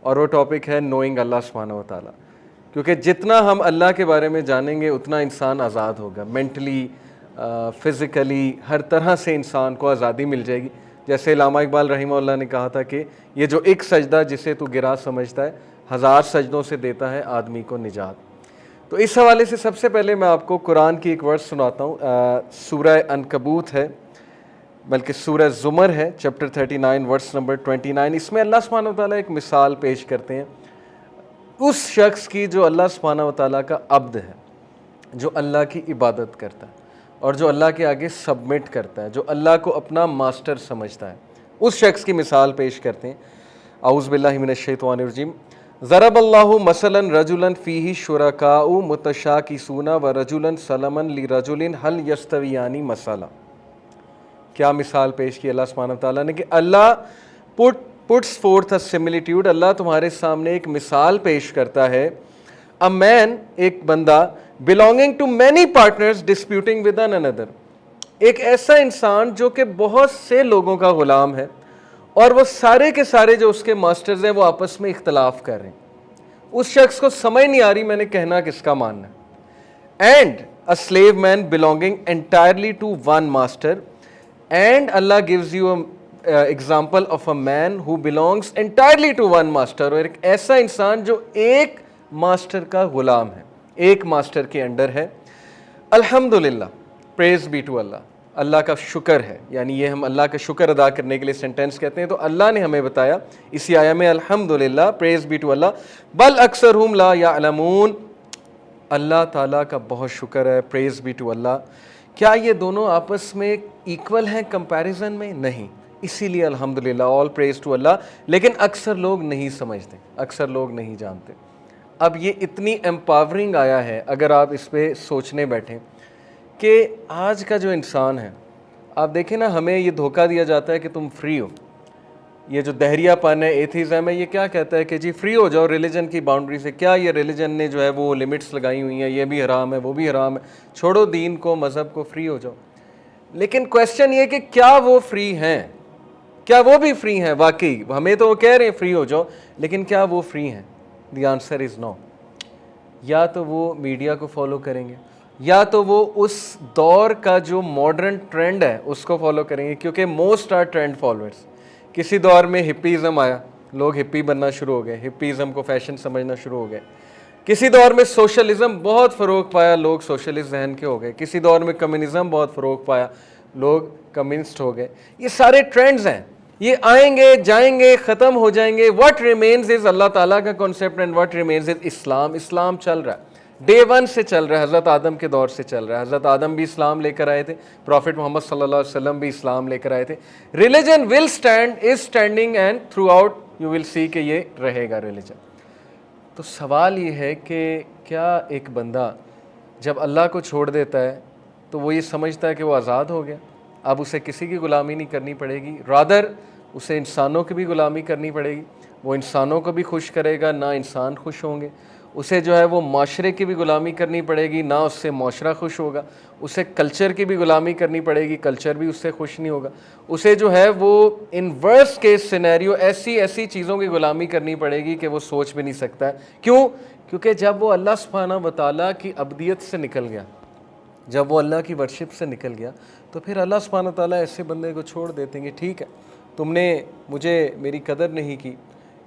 और वो टॉपिक है नोइंग अल्लाह सुब्हानहू व तआला। क्योंकि जितना हम अल्लाह के बारे में जानेंगे उतना इंसान आज़ाद होगा, मेंटली, फ़िज़िकली, हर तरह से इंसान को आज़ादी मिल जाएगी। जैसे अल्लामा इकबाल रहमहुल्लाह ने कहा था कि ये जो एक सजदा जिसे तू गिरा समझता है, हज़ार सजदों से देता है आदमी को निजात। तो इस हवाले से सबसे पहले मैं आपको कुरान की एक वर्स सुनाता हूँ। सूरह अनकबूत है, बल्कि सूरह ज़ुमर है, चैप्टर 39 वर्स नंबर 29। इसमें अल्लाह सुब्हानहू व तआला एक मिसाल पेश करते हैं उस शख्स की जो अल्लाह सुब्हानहू व तआला का अब्द है, जो अल्लाह की इबादत करता है और जो अल्लाह के आगे सबमिट करता है, जो अल्लाह को अपना मास्टर समझता है। उस शख्स की मिसाल पेश करते हैं। औज़ु बिल्लाहि मिनश शैतानिर रजीम। ज़रबल्लाहु मसलन रजुलन फ़ीही शुरकाउ मुतशाकिसूना व रजुलन सलमन लिरजुलिन हल यस्तवियानी मसला। क्या मिसाल पेश की अल्लाह सुब्हानहू व तआला ने कि अल्लाह पुट्स फोर्थ अ सिमिलिट्यूड, अल्लाह तुम्हारे सामने एक मिसाल पेश करता है। अ मैन, एक बंदा, belonging to many partners disputing with an another, एक ऐसा इंसान जो कि बहुत से लोगों का गुलाम है और वो सारे के सारे जो उसके मास्टर्स हैं वो आपस में इख्तलाफ कर रहे हैं। उस शख्स को समझ नहीं आ रही मैंने कहना किसका मानना है। And a slave man belonging entirely to one master, and Allah gives you example of a man who belongs entirely to one master, और एक ऐसा इंसान जो एक मास्टर का गुलाम है, एक मास्टर के अंडर है। अल्हम्दुलिल्लाह, प्रेज बी टू अल्लाह, अल्लाह का शुक्र है। यानी ये हम अल्लाह का शुक्र अदा करने के लिए सेंटेंस कहते हैं। तो अल्लाह ने हमें बताया इसी आया में, अल्हम्दुलिल्लाह, प्रेज बी टू अल्लाह, बल अक्सरहुम ला यअलमून, अल्लाह ताला का बहुत शुक्र है, प्रेज बी टू अल्लाह। क्या ये दोनों आपस में इक्वल हैं कंपैरिजन में? नहीं। इसीलिए अल्हम्दुलिल्लाह, ऑल प्रेज टू अल्लाह। लेकिन अक्सर लोग नहीं समझते, अक्सर लोग नहीं जानते। अब ये इतनी एम्पावरिंग आया है, अगर आप इस पर सोचने बैठें कि आज का जो इंसान है, आप देखें ना, हमें ये धोखा दिया जाता है कि तुम फ्री हो। ये जो दहरियापन है, एथीज़म है, ये क्या कहता है कि जी फ्री हो जाओ रिलीजन की बाउंड्री से। क्या ये रिलीजन ने जो है वो लिमिट्स लगाई हुई हैं, ये भी हराम है वो भी हराम है, छोड़ो दीन को, मज़हब को, फ्री हो जाओ। लेकिन क्वेश्चन ये कि क्या वो फ्री हैं? क्या वो भी फ्री हैं वाकई? हमें तो वो कह रहे हैं फ्री हो जाओ, लेकिन क्या वो फ्री हैं? The answer is no. या तो वो मीडिया को फॉलो करेंगे, या तो वो उस दौर का जो मॉडर्न ट्रेंड है उसको फॉलो करेंगे, क्योंकि मोस्ट आर ट्रेंड फॉलोअर्स। किसी दौर में हिप्पीज़म आया, लोग हिप्पी बनना शुरू हो गए, हिप्पीज़म को फैशन समझना शुरू हो गए। किसी दौर में सोशलिज्म बहुत फ़रोग पाया, लोग सोशलिस्ट जहन के हो गए। किसी दौर में कम्युनिज़म बहुत फ़रोग पाया, लोग कम्युनिस्ट हो गए। ये सारे ट्रेंड्स हैं, ये आएंगे जाएंगे, ख़त्म हो जाएंगे। व्हाट रिमेन्स इज़ अल्लाह ताला का concept, and what remains is Islam. Islam चल रहा है, डे वन से चल रहा है, हज़रत आदम के दौर से चल रहा है। हज़रत आदम भी इस्लाम लेकर आए थे, प्रॉफिट मोहम्मद सल्लल्लाहु अलैहि वसल्लम भी इस्लाम लेकर आए थे। Religion will stand, is standing, and through out you will see कि ये रहेगा रिलीजन। तो सवाल ये है कि क्या एक बंदा जब अल्लाह को छोड़ देता है तो वो ये समझता है कि वो आज़ाद हो गया, अब उसे किसी की ग़ुलामी नहीं करनी पड़ेगी, रादर उसे इंसानों की भी ग़ुलामी करनी पड़ेगी। वो इंसानों को भी खुश करेगा, ना इंसान खुश होंगे। उसे जो है वो माशरे की भी ग़ुलामी करनी पड़ेगी, ना उससे माशरा खुश होगा। उसे कल्चर की भी ग़ुलामी करनी पड़ेगी, कल्चर भी उससे खुश नहीं होगा। उसे जो है वो इन वर्स्ट केस सिनेरियो ऐसी ऐसी चीज़ों की ग़ुलामी करनी पड़ेगी कि वो सोच भी नहीं सकता है। क्यों? क्योंकि जब वो अल्लाह सुब्हानहू व तआला की अब्दियत से निकल गया, जब वो अल्लाह की वर्शिप से निकल गया, तो फिर अल्लाह सुब्हानहू व तआला ऐसे बंदे को छोड़ देते हैं कि ठीक है, तुमने मुझे, मेरी कदर नहीं की।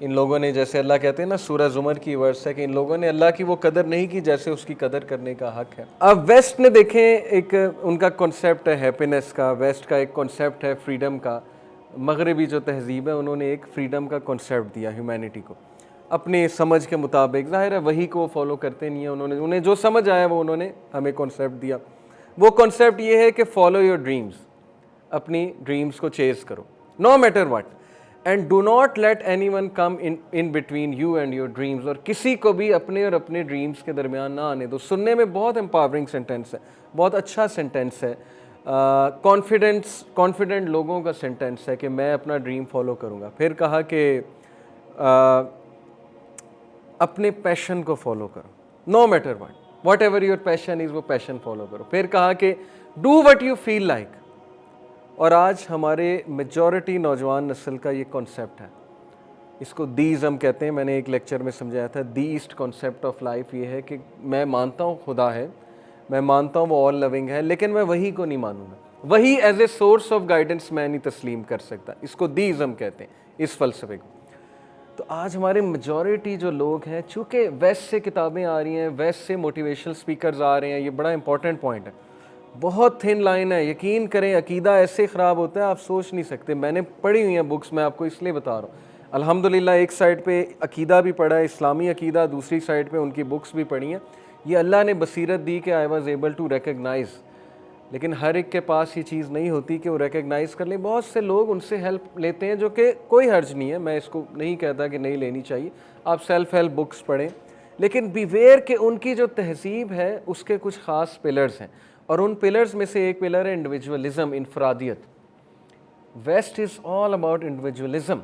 इन लोगों ने, जैसे अल्लाह कहते हैं ना, सूरह ज़ुमर की वर्स है कि इन लोगों ने अल्लाह की वो कदर नहीं की जैसे उसकी कदर करने का हक़ है। अब वेस्ट ने देखें, एक उनका कॉन्सेप्ट है हैप्पीनेस का, वेस्ट का एक कॉन्सेप्ट है फ्रीडम का। मगरबी जो तहज़ीब है उन्होंने एक फ्रीडम का कॉन्सेप्ट दिया ह्यूमैनिटी को अपनी समझ के मुताबिक। ज़ाहिर है वही को वो फॉलो करते नहीं है, उन्हें जो समझ आया वो उन्होंने हमें कॉन्सेप्ट दिया। वो कॉन्सेप्ट ये है कि फॉलो योर ड्रीम्स, अपनी ड्रीम्स को चेज़ करो no matter what, and do not let anyone come in between you and your dreams, और किसी को भी अपने और अपने ड्रीम्स के दरमियान ना आने दो। सुनने में बहुत एम्पावरिंग सेंटेंस है, बहुत अच्छा सेंटेंस है, कॉन्फिडेंट लोगों का सेंटेंस है कि मैं अपना ड्रीम फॉलो करूँगा। फिर कहा कि अपने पैशन को फॉलो करो no matter whatever your passion is, वो पैशन फॉलो करो। फिर कहा कि do what you feel like. और आज हमारे मेजॉरिटी नौजवान नस्ल का ये कॉन्सेप्ट है, इसको दीज़म कहते हैं। मैंने एक लेक्चर में समझाया था, दी ईस्ट कॉन्सेप्ट ऑफ लाइफ ये है कि मैं मानता हूँ खुदा है, मैं मानता हूँ वो ऑल लविंग है, लेकिन मैं वही को नहीं मानूंगा, वही as a source of guidance मैं नहीं तस्लीम कर सकता। इसको दीज़म कहते हैं, इस फ़लसफ़े को। तो आज हमारे मेजॉरिटी जो लोग हैं, चूँकि वेस्ट से किताबें आ रही हैं, वेस्ट से मोटिवेशनल स्पीकर्स आ रहे हैं, ये बड़ा इंपॉर्टेंट पॉइंट है, बहुत थिन लाइन है। यकीन करें, अकीदा ऐसे ख़राब होता है आप सोच नहीं सकते। मैंने पढ़ी हुई हैं बुक्स, मैं आपको इसलिए बता रहा हूँ। अल्हम्दुलिल्लाह एक साइड पे अकीदा भी पढ़ा है, इस्लामी अकीदा, दूसरी साइड पे उनकी बुक्स भी पढ़ी हैं। ये अल्लाह ने बसीरत दी कि I was able to recognise, लेकिन हर एक के पास ये चीज़ नहीं होती कि वो रिकगनाइज़ कर लें। बहुत से लोग उनसे हेल्प लेते हैं, जो कि कोई हर्ज नहीं है, मैं इसको नहीं कहता कि नहीं लेनी चाहिए, आप सेल्फ़ हेल्प बुक्स पढ़ें, लेकिन बिवेयर के उनकी जो तहज़ीब है उसके कुछ ख़ास पिलर्स हैं, और उन पिलर्स में से एक पिलर है इंडिविजुअलिज़म, इनफरादियत। West is all about individualism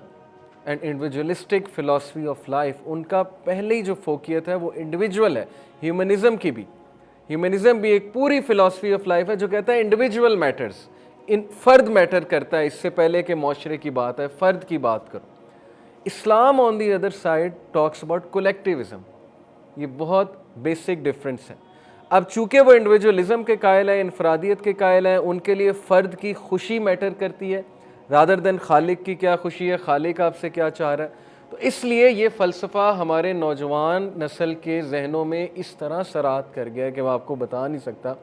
and individualistic philosophy of life. उनका पहले ही जो फोकियत है वो इंडिविजुअल है। ह्यूमनिज़म की भी, ह्यूमनिज़म भी एक पूरी फ़िलासफ़ी ऑफ लाइफ है जो कहता है इंडिविजुअल मैटर्स, इन फ़र्द मैटर करता है, इससे पहले के माशरे की बात है, फ़र्द की बात करो। Islam on the other side talks about collectivism. ये बहुत बेसिक डिफरेंस है। अब चूँकि वो इंडिविजुअलिज़म के कायल है, इनफरादियत के कायल है, उनके लिए फ़र्द की खुशी मैटर करती है रादर देन खालिक की क्या खुशी है, खालिक आपसे क्या चाह रहा है। तो इसलिए ये फ़लसफ़ा हमारे नौजवान नस्ल के जहनों में इस तरह सरात कर गया है कि मैं आपको बता नहीं सकता,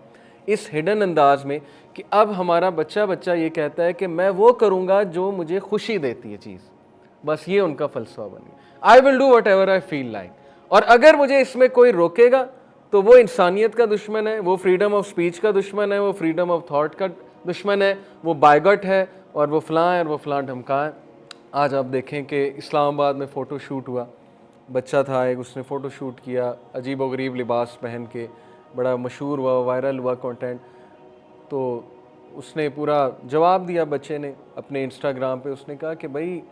इस हिडन अंदाज में, कि अब हमारा बच्चा ये कहता है कि मैं वो करूँगा जो मुझे खुशी देती है चीज़, बस ये उनका फ़लसफ़ा बन गया। आई will do whatever I feel like, और अगर मुझे इसमें कोई रोकेगा तो वो इंसानियत का दुश्मन है, वो फ्रीडम ऑफ स्पीच का दुश्मन है, वो फ्रीडम ऑफ थॉट का दुश्मन है, वो बायगट है, और वो फ़लाँ है और वो फ़लाँ ढमका है। आज आप देखें कि इस्लामाबाद में फ़ोटो शूट हुआ, बच्चा था एक, उसने फ़ोटो शूट किया अजीब व गरीब लिबास पहन के, बड़ा मशहूर हुआ, वायरल हुआ कंटेंट। तो उसने पूरा जवाब दिया बच्चे ने अपने इंस्टाग्राम पे, उसने कहा कि भाई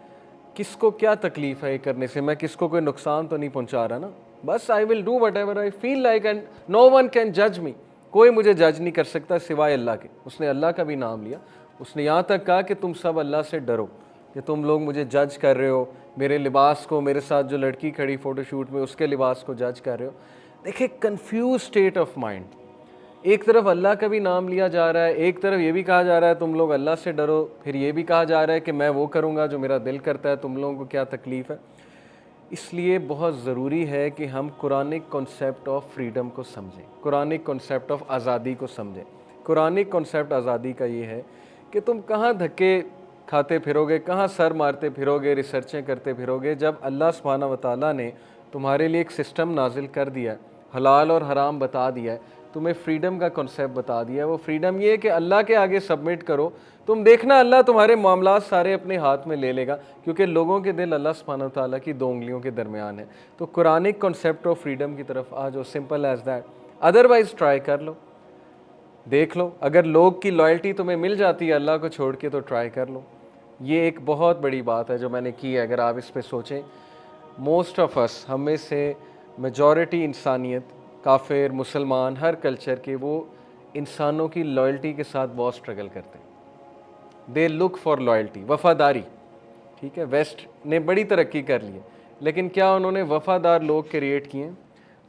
किसको क्या तकलीफ़ है ये करने से, मैं किसको कोई नुकसान तो नहीं पहुंचा रहा ना, बस I will do whatever I feel like and no one can जज मी, कोई मुझे जज नहीं कर सकता सिवाय अल्लाह के। उसने अल्लाह का भी नाम लिया। उसने यहाँ तक कहा कि तुम सब अल्लाह से डरो कि तुम लोग मुझे जज कर रहे हो, मेरे लिबास को, मेरे साथ जो लड़की खड़ी फ़ोटोशूट में उसके लिबास को जज कर रहे हो। देखिए कंफ्यूज स्टेट ऑफ माइंड, एक तरफ अल्लाह का भी नाम लिया जा रहा है, एक तरफ ये भी कहा जा रहा है तुम लोग अल्लाह से डरो, फिर ये भी कहा जा रहा है कि मैं वो करूँगा जो मेरा दिल करता है, तुम लोगों को क्या तकलीफ़ है। इसलिए बहुत ज़रूरी है कि हम कुरानिक कॉन्सेप्ट ऑफ फ्रीडम को समझें, कुरानिक कॉन्सेप्ट ऑफ आज़ादी को समझें। कुरानिक कॉन्सेप्ट आज़ादी का ये है कि तुम कहाँ धक्के खाते फिरोगे, कहाँ सर मारते फिरोगे, रिसर्चें करते फिरोगे, जब अल्लाह सुब्हानहू व तआला ने तुम्हारे लिए एक सिस्टम नाजिल कर दिया है, हलाल और हराम बता दिया है, तुम्हें फ्रीडम का कॉन्सेप्ट बता दिया है। वो फ्रीडम ये है कि अल्लाह के आगे सबमिट करो, तुम देखना अल्लाह तुम्हारे मामलात सारे अपने हाथ में ले लेगा, क्योंकि लोगों के दिल अल्लाह सुब्हानहू व तआला की दो उंगलियों के दरमियान है। तो कुरानिक कॉन्सेप्ट ऑफ फ्रीडम की तरफ आ जाओ, simple as that. Otherwise try कर लो, देख लो, अगर लोग की लॉयल्टी तुम्हें मिल जाती है अल्लाह को छोड़ के तो ट्राई कर लो। ये एक बहुत बड़ी बात है जो मैंने की है। अगर आप इस पे सोचें, मोस्ट ऑफ अस, हम में से मेजॉरिटी इंसानियत, काफिर, मुसलमान, हर कल्चर के, वो इंसानों की लॉयल्टी के साथ बहुत स्ट्रगल करते हैं। दे लुक फॉर लॉयल्टी, वफ़ादारी। ठीक है, वेस्ट ने बड़ी तरक्की कर ली है, लेकिन क्या उन्होंने वफ़ादार लोग क्रिएट किए हैं?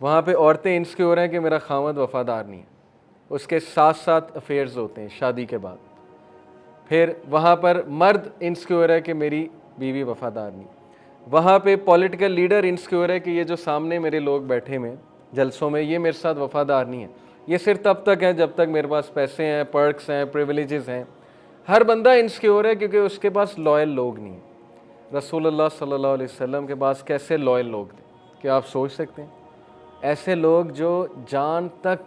वहाँ पे औरतें इनसिक्योर हैं कि मेरा खामद वफ़ादार नहीं है, उसके साथ साथ अफेयर्स होते हैं शादी के बाद। फिर वहाँ पर मर्द इनसिक्योर है कि मेरी बीवी वफ़ादार नहीं। वहाँ पे पॉलिटिकल लीडर इनसिक्योर है कि ये जो सामने मेरे लोग बैठे में जलसों में, ये मेरे साथ वफ़ादार नहीं है। ये सिर्फ तब तक है जब तक मेरे पास पैसे हैं, पर्क्स हैं, प्रिविलेजेस हैं। हर बंदा इनसिक्योर है क्योंकि उसके पास लॉयल लोग नहीं हैं। रसूलुल्लाह सल्लल्लाहु अलैहि वसल्लम के पास कैसे लॉयल लोग थे, क्या आप सोच सकते हैं? ऐसे लोग जो जान तक,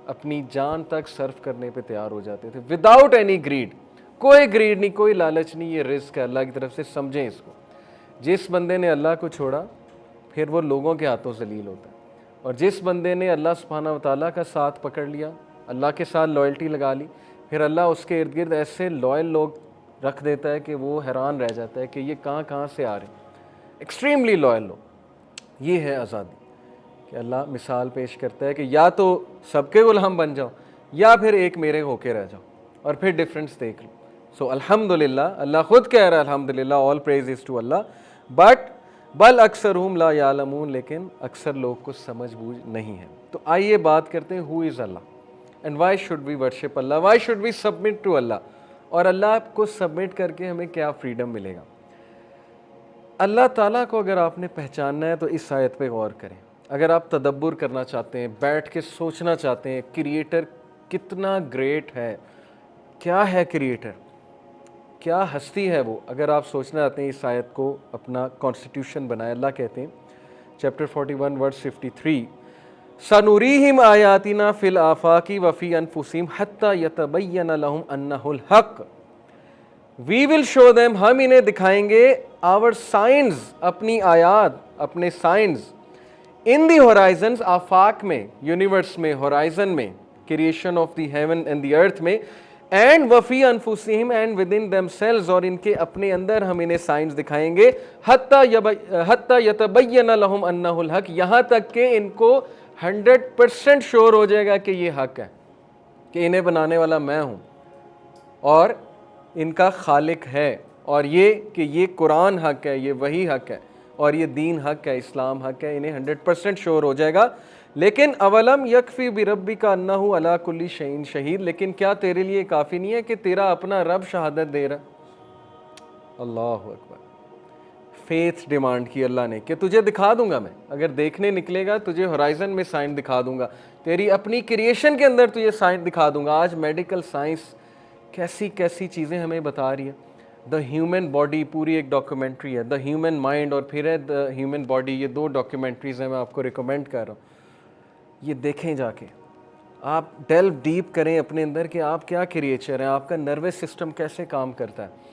अपनी जान तक सर्व करने पे तैयार हो जाते थे, विदाउट एनी ग्रीड। कोई ग्रीड नहीं, कोई लालच नहीं, ये रिस्क है अल्लाह की तरफ से, समझें इसको। जिस बंदे ने अल्लाह को छोड़ा फिर वो लोगों के हाथों जलील होता है, और जिस बंदे ने अल्लाह सुब्हानहू व तआला का साथ पकड़ लिया, अल्लाह के साथ लॉयल्टी लगा ली, फिर अल्लाह उसके इर्द गिर्द ऐसे लॉयल लोग रख देता है कि वो हैरान रह जाता है कि ये कहाँ से आ रहे हैं, एक्सट्रीमली लॉयल लोग। ये है आज़ादी कि अल्लाह मिसाल पेश करता है कि या तो सबके गुलाम बन जाओ या फिर एक मेरे होके रह जाओ, और फिर डिफरेंस देख लो। सो अल्हम्दुलिल्लाह, अल्लाह खुद कह रहा है अल्हम्दुलिल्लाह, all praise is to Allah, but बल अक्सरुहुम ला यालमून, लेकिन अक्सर लोग को समझ बूझ नहीं है। तो आइए बात करते हैं who is Allah and why should we worship Allah, why should we submit to Allah, और अल्लाह को सबमिट करके हमें क्या फ्रीडम मिलेगा। अल्लाह ताला को अगर आपने पहचानना है तो इस आयत पे गौर करें। अगर आप तदब्बुर करना चाहते हैं, बैठ के सोचना चाहते हैं क्रिएटर कितना ग्रेट है, क्या है क्रिएटर, क्या हस्ती है वो, अगर आप सोचना चाहते हैं इस आयत को अपना कॉन्स्टिट्यूशन बनाए। अल्लाह कहते हैं चैप्टर 41 वर्स 53, सनुरीहिम आयातिना फिल आफाकी वफ़ी अनफुसिहिम हत्ता यतबय्यन लहुम अन्नहुल हक़, वी विल शो देम, हम इन्हें दिखाएंगे आवर साइंस, अपनी आयात, अपने साइंस, इन दी होराइजन्स, आफाक में, यूनिवर्स में, होराइजन में, creation of the heaven and the earth में, एंड वफ़ी अनफुसिहिम, एंड विद इन देमसेल्व्स, और इनके अपने अंदर हम इन्हें साइंस दिखाएंगे, हत्ता यतबय्यन लहुम अन्नहुल हक़, यहाँ तक कि इनको 100% श्योर हो जाएगा कि ये हक़ है, कि इन्हें बनाने वाला मैं हूँ और इनका खालिक है, और ये कि ये कुरान हक़ है, ये वही हक़ है, और ये दीन हक़ है, इस्लाम हक़ है, इन्हें 100% श्योर हो जाएगा। लेकिन अवलम यकफ़ी बिरब्बिका अन्नहु अला कुल्ली शैइन शहीद, लेकिन क्या तेरे लिए काफ़ी नहीं है कि तेरा अपना रब शहादत दे रहा। अल्लाहु अकबर, फेथ डिमांड की अल्लाह ने कि तुझे दिखा दूंगा मैं, अगर देखने निकलेगा तुझे होराइजन में साइन दिखा दूंगा, तेरी अपनी क्रिएशन के अंदर तुझे साइन दिखा दूंगा। आज मेडिकल साइंस कैसी कैसी चीज़ें हमें बता रही है। द ह्यूमन बॉडी पूरी एक डॉक्यूमेंट्री है, द ह्यूमन माइंड और फिर है द ह्यूमन बॉडी, ये 2 डॉक्यूमेंट्रीज़ हैं, मैं आपको रिकमेंड कर रहा हूँ, ये देखें जाके, आप डेल्व डीप करें अपने अंदर कि आप क्या क्रिएचर हैं, आपका नर्वस सिस्टम कैसे काम करता है।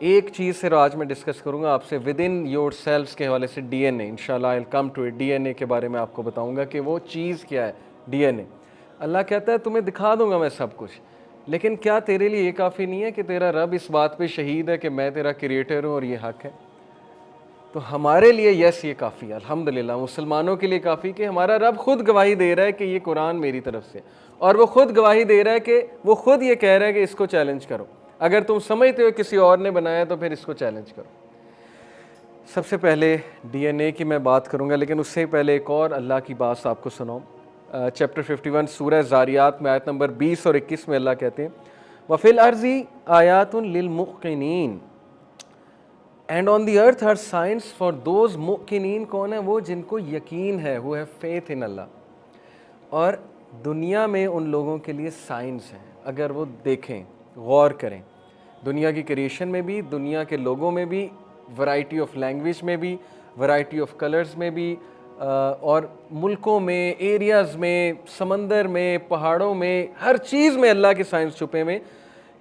एक चीज़ सिर्फ आज मैं डिस्कस करूंगा आपसे विद इन योर सेल्फ्स के हवाले से, डीएनए, इंशाल्लाह I will come to it, DNA के बारे में आपको बताऊंगा कि वो चीज़ क्या है डीएनए। अल्लाह कहता है तुम्हें दिखा दूंगा मैं सब कुछ, लेकिन क्या तेरे लिए ये काफ़ी नहीं है कि तेरा रब इस बात पे शहीद है कि मैं तेरा क्रिएटर हूँ और ये हक़ है। तो हमारे लिए यस ये काफ़ी है, अल्हम्दुलिल्लाह, मुसलमानों के लिए काफ़ी कि हमारा रब खुद गवाही दे रहा है कि ये कुरान मेरी तरफ से, और वो खुद गवाही दे रहा है कि वो खुद ये कह रहा है कि इसको चैलेंज करो, अगर तुम समझते हो किसी और ने बनाया तो फिर इसको चैलेंज करो। सबसे पहले डीएनए की मैं बात करूँगा, लेकिन उससे पहले एक और अल्लाह की बात आपको सुनाऊँ। चैप्टर 51 सूरह ज़ारियात में आयत नंबर 20 और 21 में अल्लाह कहते हैं वफ़िल अर्ज़ी आयातुन लिल मुक़िनीन, and on the earth are signs for those मुक़िनीन, कौन है वो, जिनको यकीन है, who have faith in Allah. और दुनिया में उन लोगों के लिए साइंस है, अगर वो देखें, गौर करें, दुनिया की क्रिएशन में भी, दुनिया के लोगों में भी, वैरायटी ऑफ लैंग्वेज में भी, वैरायटी ऑफ कलर्स में भी, और मुल्कों में, एरियाज़ में, समंदर में, पहाड़ों में, हर चीज़ में अल्लाह के साइंस छुपे में।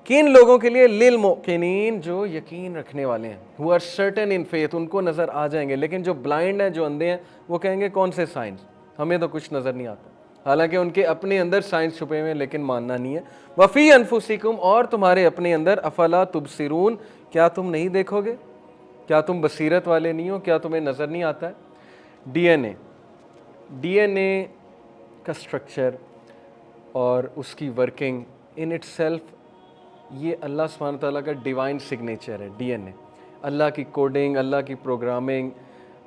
किन लोगों के लिए, लिल मुक़िनीन, जो यकीन रखने वाले हैं, who are certain in faith, उनको नज़र आ जाएंगे। लेकिन जो ब्लाइंड हैं, जो अंधे हैं, वो कहेंगे कौन से साइंस, हमें तो कुछ नज़र नहीं आता, हालांकि उनके अपने अंदर साइंस छुपे हुए हैं, लेकिन मानना नहीं है। वफ़ी अनफुसिकुम, और तुम्हारे अपने अंदर, अफला तुबसिरून, क्या तुम नहीं देखोगे, क्या तुम बसीरत वाले नहीं हो, क्या तुम्हें नज़र नहीं आता है। डीएनए का स्ट्रक्चर और उसकी वर्किंग इन इटसेल्फ, ये अल्लाह सुब्हानहू तआला का डिवाइन सिग्नेचर है। डीएनए, अल्लाह की कोडिंग, अल्लाह की प्रोग्रामिंग,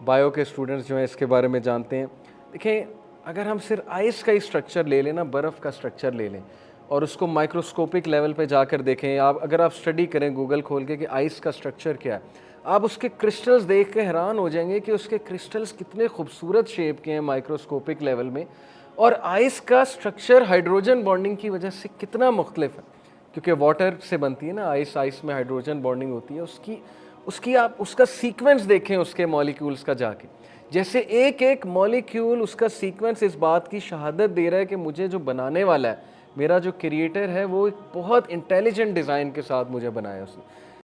बायो के स्टूडेंट्स जो हैं इसके बारे में जानते हैं। देखें, अगर हम सिर्फ आइस का ही स्ट्रक्चर ले लें ना, बर्फ़ का स्ट्रक्चर ले लें और उसको माइक्रोस्कोपिक लेवल पे जाकर देखें, आप अगर आप स्टडी करें गूगल खोल के कि आइस का स्ट्रक्चर क्या है, आप उसके क्रिस्टल्स देख के हैरान हो जाएंगे कि उसके क्रिस्टल्स कितने खूबसूरत शेप के हैं माइक्रोस्कोपिक लेवल में, और आइस का स्ट्रक्चर हाइड्रोजन बॉन्डिंग की वजह से कितना मुख्तलिफ है, क्योंकि वाटर से बनती है ना आइस, आइस में हाइड्रोजन बॉन्डिंग होती है। उसकी आप उसका सीक्वेंस देखें, उसके मॉलिक्यूल्स का जाके, जैसे एक एक मॉलिक्यूल, उसका सीक्वेंस इस बात की शहादत दे रहा है कि मुझे जो बनाने वाला है, मेरा जो क्रिएटर है, वो एक बहुत इंटेलिजेंट डिज़ाइन के साथ मुझे बनाया उसने।